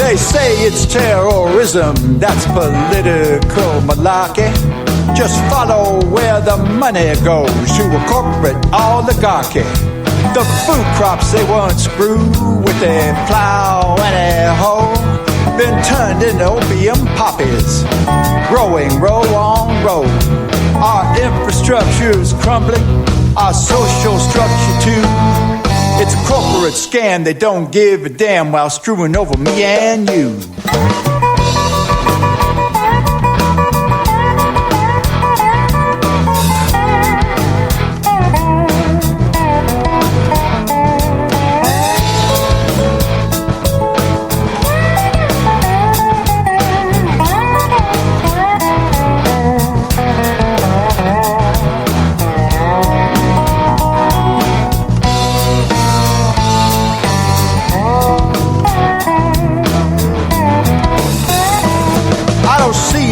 They say it's terrorism, that's political malarkey. Just follow where the money goes to a corporate oligarchy. The food crops they once grew with a plow and a hoe been turned into opium poppies, growing row on row. Our infrastructure's crumbling, our social structure too. It's a corporate scam, they don't give a damn while screwing over me and you.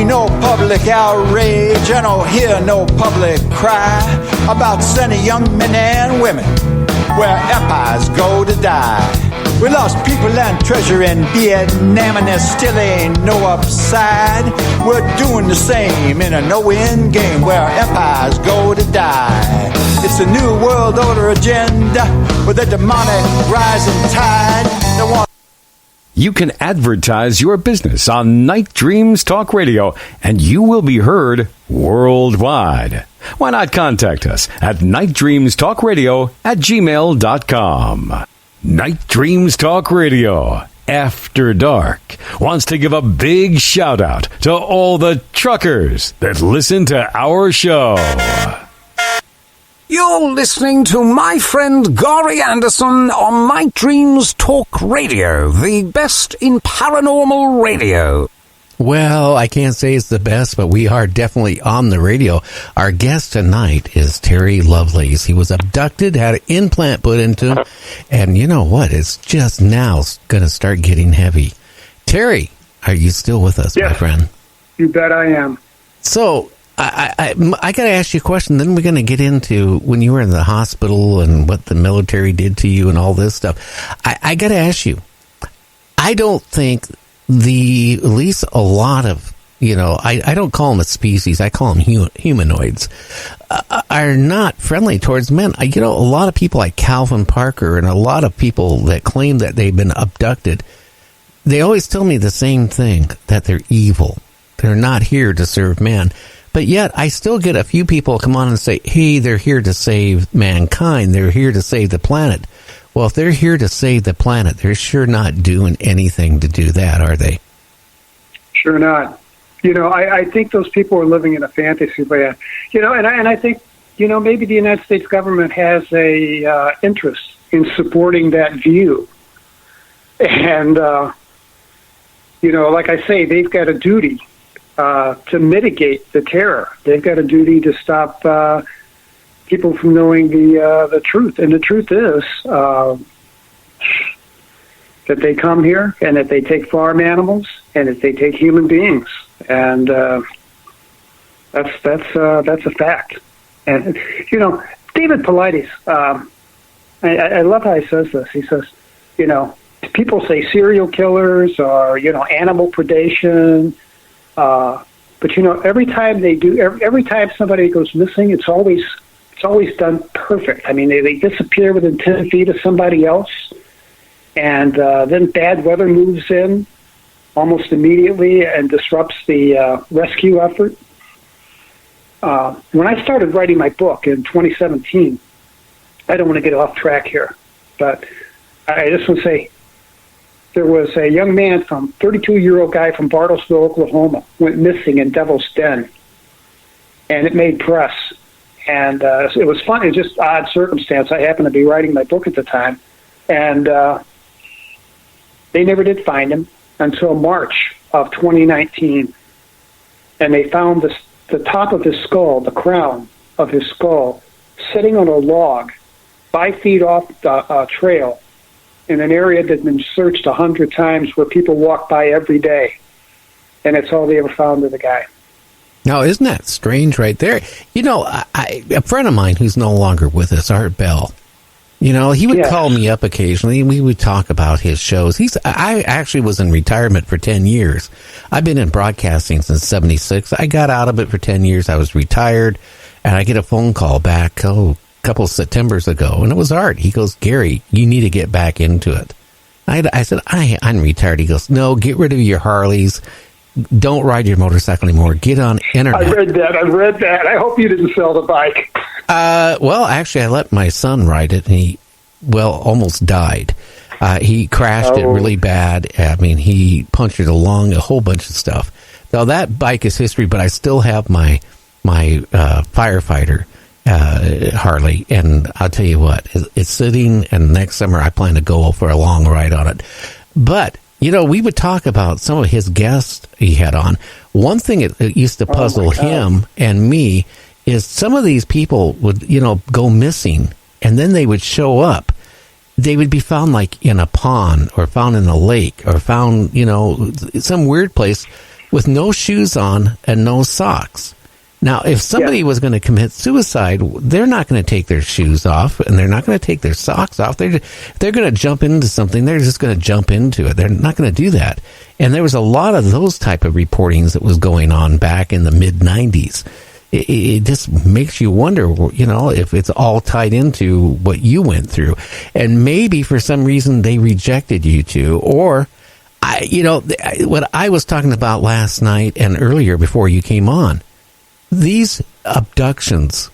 No public outrage, I don't hear no public cry about sending young men and women where empires go to die. We lost people and treasure in Vietnam and there still ain't no upside. We're doing the same in a no-win game where empires go to die. It's a new world order agenda with a demonic rising tide that wants. You can advertise your business on Night Dreams Talk Radio, and you will be heard worldwide. Why not contact us at nightdreamstalkradio@gmail.com. Night Dreams Talk Radio, After Dark, wants to give a big shout-out to all the truckers that listen to our show. You're listening to my friend Gary Anderson on Night Dreams Talk Radio, the best in paranormal radio. Well, I can't say it's the best, but we are definitely on the radio. Our guest tonight is Terry Lovelace. He was abducted, had an implant put into him, and you know what? It's just now going to start getting heavy. Terry, are you still with us, my friend? You bet I am. So, I got to ask you a question. Then we're going to get into when you were in the hospital and what the military did to you and all this stuff. I got to ask you. I don't think at least a lot of, I don't call them a species. I call them humanoids, are not friendly towards men. A lot of people like Calvin Parker and a lot of people that claim that they've been abducted, they always tell me the same thing, that they're evil. They're not here to serve man. But yet, I still get a few people come on and say, hey, they're here to save mankind. They're here to save the planet. Well, if they're here to save the planet, they're sure not doing anything to do that, are they? Sure not. I think those people are living in a fantasy land. And I think, maybe the United States government has a interest in supporting that view. And, like I say, they've got a duty to mitigate the terror. They've got a duty to stop people from knowing the truth. And the truth is that they come here and that they take farm animals and that they take human beings. And that's a fact. And, David Paulides, I love how he says this. He says, people say serial killers or, animal predation. But every time they do, every time somebody goes missing, it's always done perfect. I mean, they disappear within 10 feet of somebody else, and then bad weather moves in almost immediately and disrupts the rescue effort. When I started writing my book in 2017, I don't want to get off track here, but I just want to say, there was a young man 32-year-old guy from Bartlesville, Oklahoma, went missing in Devil's Den. And it made press. And it was fun. It was just odd circumstance. I happened to be writing my book at the time. And they never did find him until March of 2019. And they found the top of his skull, the crown of his skull, sitting on a log 5 feet off the trail in an area that had been searched 100 times where people walk by every day. And it's all they ever found of the guy. Now, isn't that strange right there? A friend of mine who's no longer with us, Art Bell, You know, he would Yes. call me up occasionally, and we would talk about his shows. I actually was in retirement for 10 years. I've been in broadcasting since 76. I got out of it for 10 years. I was retired, and I get a phone call back, a couple of Septembers ago, and it was Art. He goes, Gary, you need to get back into it. I said, I'm retired. He goes, no, get rid of your Harleys. Don't ride your motorcycle anymore. Get on internet. I read that. I hope you didn't sell the bike. Well, actually, I let my son ride it, and he, almost died. He crashed it really bad. I mean, he punctured along a whole bunch of stuff. Now, that bike is history, but I still have my firefighter Harley, and I'll tell you what, it's sitting, and next summer I plan to go for a long ride on it. But, you know, we would talk about some of his guests he had on. One thing that used to puzzle him and me is some of these people would, go missing, and then they would show up. They would be found like in a pond or found in a lake or found, some weird place with no shoes on and no socks. Now, if somebody was going to commit suicide, they're not going to take their shoes off and they're not going to take their socks off. They're going to jump into something. They're just going to jump into it. They're not going to do that. And there was a lot of those type of reportings that was going on back in the mid-'90s. It just makes you wonder, if it's all tied into what you went through. And maybe for some reason they rejected you two, or, what I was talking about last night and earlier before you came on, these abductions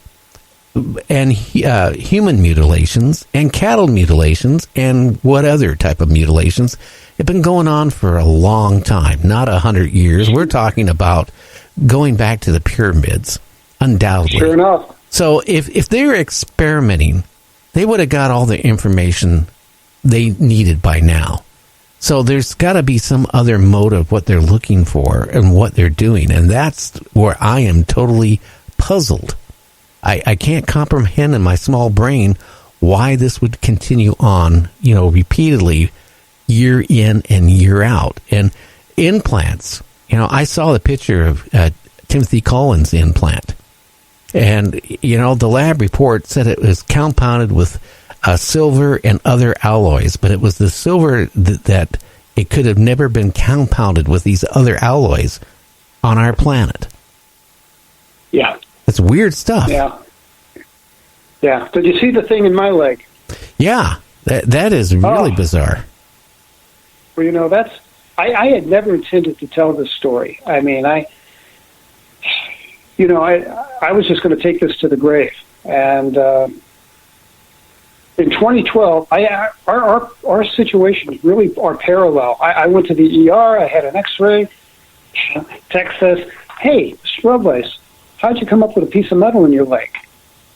and human mutilations and cattle mutilations and what other type of mutilations have been going on for a long time, not 100 years. We're talking about going back to the pyramids, undoubtedly. Sure enough. So if they were experimenting, they would have got all the information they needed by now. So there's got to be some other motive, what they're looking for and what they're doing. And that's where I am totally puzzled. I can't comprehend in my small brain why this would continue on, repeatedly, year in and year out. And implants, I saw the picture of Timothy Cullen's implant. And, the lab report said it was compounded with silver and other alloys, but it was the silver that it could have never been compounded with these other alloys on our planet. Yeah. It's weird stuff. Yeah. Yeah. Did you see the thing in my leg? Yeah. That is really bizarre. Well, I had never intended to tell this story. I mean, I was just going to take this to the grave. And in 2012, our situations really are parallel. I went to the ER. I had an X-ray. Text says, "Hey, Mr. Robles, how'd you come up with a piece of metal in your leg?"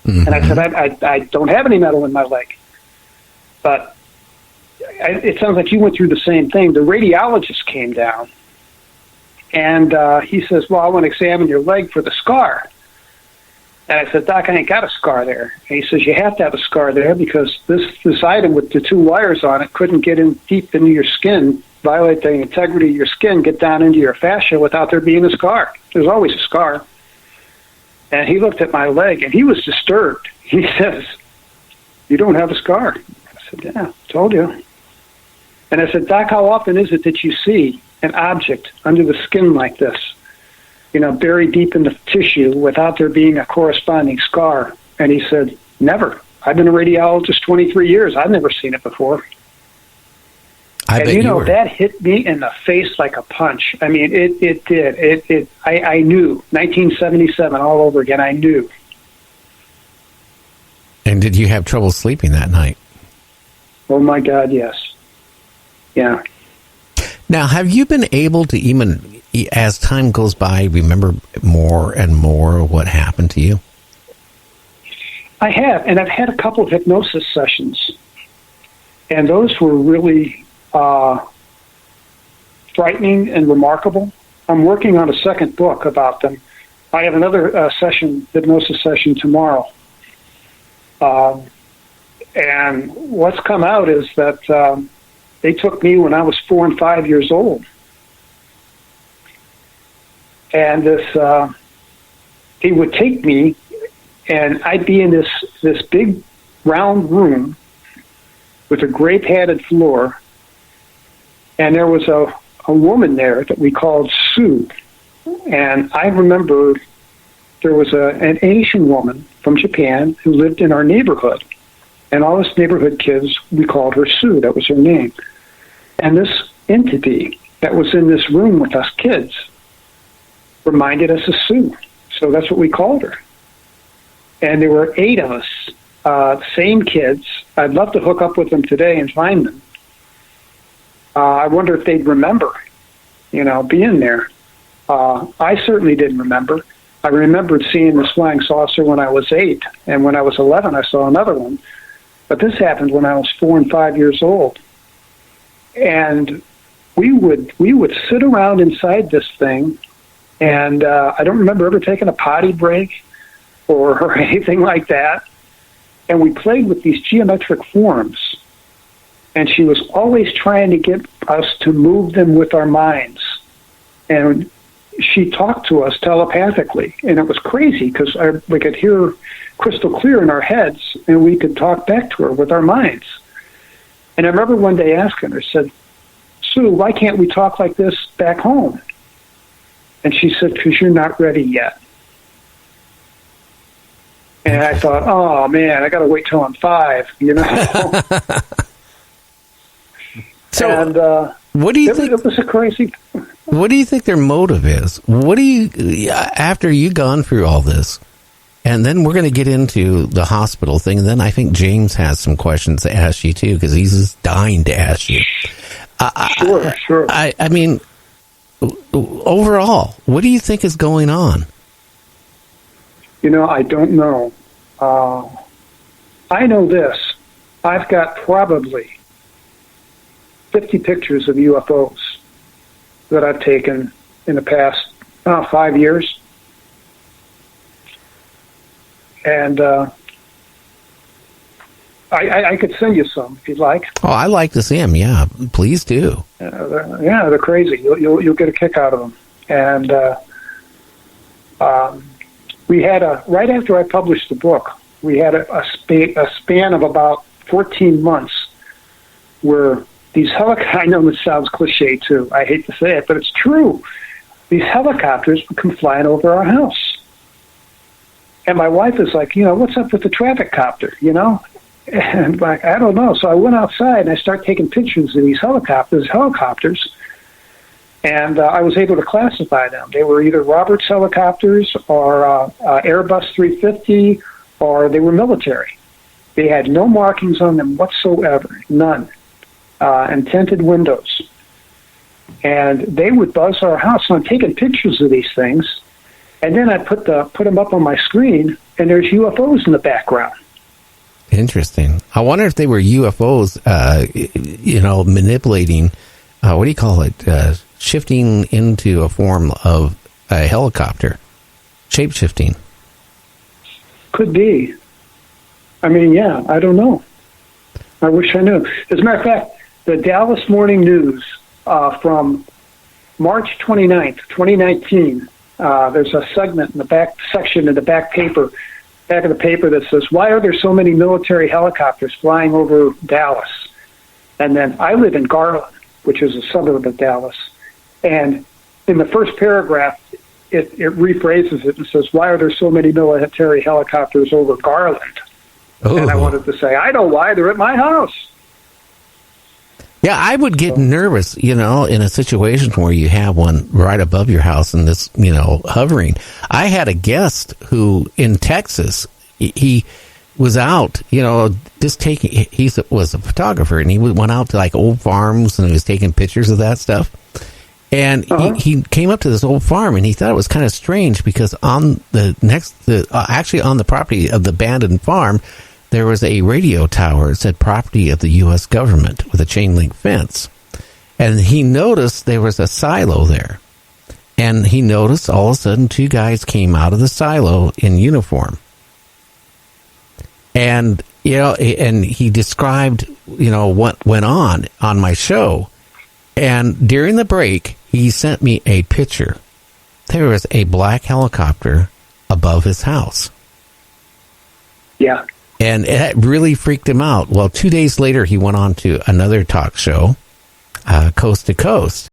Mm-hmm. And I said, I don't have any metal in my leg. But it sounds like you went through the same thing. The radiologist came down, and he says, "Well, I want to examine your leg for the scar." And I said, "Doc, I ain't got a scar there." And he says, "You have to have a scar there because this item with the two wires on it couldn't get in deep into your skin, violate the integrity of your skin, get down into your fascia without there being a scar. There's always a scar." And he looked at my leg, and he was disturbed. He says, "You don't have a scar." I said, "Yeah, told you." And I said, "Doc, how often is it that you see an object under the skin like this, buried deep in the tissue without there being a corresponding scar?" And he said, "Never. I've been a radiologist 23 years. I've never seen it before." I bet you were. That hit me in the face like a punch. I mean, it did. I knew. 1977 all over again. I knew. And did you have trouble sleeping that night? Oh my God, yes. Yeah. Now, have you been able to, even as time goes by, remember more and more what happened to you? I have, and I've had a couple of hypnosis sessions, and those were really frightening and remarkable. I'm working on a second book about them. I have another hypnosis session tomorrow. And what's come out is that they took me when I was 4 and 5 years old. And he would take me, and I'd be in this big round room with a gray padded floor, and there was a woman there that we called Sue. And I remember there was an Asian woman from Japan who lived in our neighborhood. And all us neighborhood kids, we called her Sue. That was her name. And this entity that was in this room with us kids reminded us of Sue. So that's what we called her. And there were 8 of us, same kids. I'd love to hook up with them today and find them. I wonder if they'd remember, being there. I certainly didn't remember. I remembered seeing this flying saucer when I was 8, and when I was 11, I saw another one. But this happened when I was 4 and 5 years old. And we would sit around inside this thing, and I don't remember ever taking a potty break or anything like that. And we played with these geometric forms. And she was always trying to get us to move them with our minds. And she talked to us telepathically. And it was crazy because we could hear crystal clear in our heads, and we could talk back to her with our minds. And I remember one day asking her, said, Sue, why can't we talk like this back home? And she said, because you're not ready yet. And I thought, oh, man, I got to wait till I'm 5, So, and what do you think? It was a crazy. What do you think their motive is? What do you, after you gone through all this, and then we're going to get into the hospital thing, and then I think James has some questions to ask you too, because he's just dying to ask you. Sure. I mean, overall, what do you think is going on? I don't know. I know this. I've got probably 50 pictures of UFOs that I've taken in the past 5 years. And I could send you some if you'd like. Oh, I like to see them. Yeah, please do. They're crazy. You'll get a kick out of them. And we had right after I published the book, we had a span of about 14 months where these helicopters, I know this sounds cliche too, I hate to say it, but it's true. These helicopters would come flying over our house. And my wife is like, what's up with the traffic copter, And like, I don't know. So I went outside and I started taking pictures of these helicopters, and I was able to classify them. They were either Roberts helicopters or Airbus 350, or they were military. They had no markings on them whatsoever, none, and tinted windows. And they would buzz our house. So I'm taking pictures of these things, and then I put them up on my screen, and there's UFOs in the background. Interesting. I wonder if they were UFOs, manipulating, what do you call it? Shifting into a form of a helicopter. Shape-shifting. Could be. I mean, yeah, I don't know. I wish I knew. As a matter of fact, the Dallas Morning News from March 29th, 2019, there's a segment in the back section of the back of the paper that says, why are there so many military helicopters flying over Dallas? And then I live in Garland, which is a suburb of Dallas. And in the first paragraph, it rephrases it and says, why are there so many military helicopters over Garland? Oh. And I wanted to say, I know why, they're at my house. Yeah, I would get nervous, in a situation where you have one right above your house and this, hovering. I had a guest in Texas, he was out, just taking, he was a photographer, and he went out to like old farms and he was taking pictures of that stuff. And he came up to this old farm, and he thought it was kind of strange because on actually on the property of the abandoned farm, there was a radio tower that said property of the U.S. government with a chain link fence. And he noticed there was a silo there. And he noticed all of a sudden 2 guys came out of the silo in uniform. And, and he described, what went on my show. And during the break, he sent me a picture. There was a black helicopter above his house. Yeah. And it really freaked him out. Well, 2 days later, he went on to another talk show, Coast to Coast.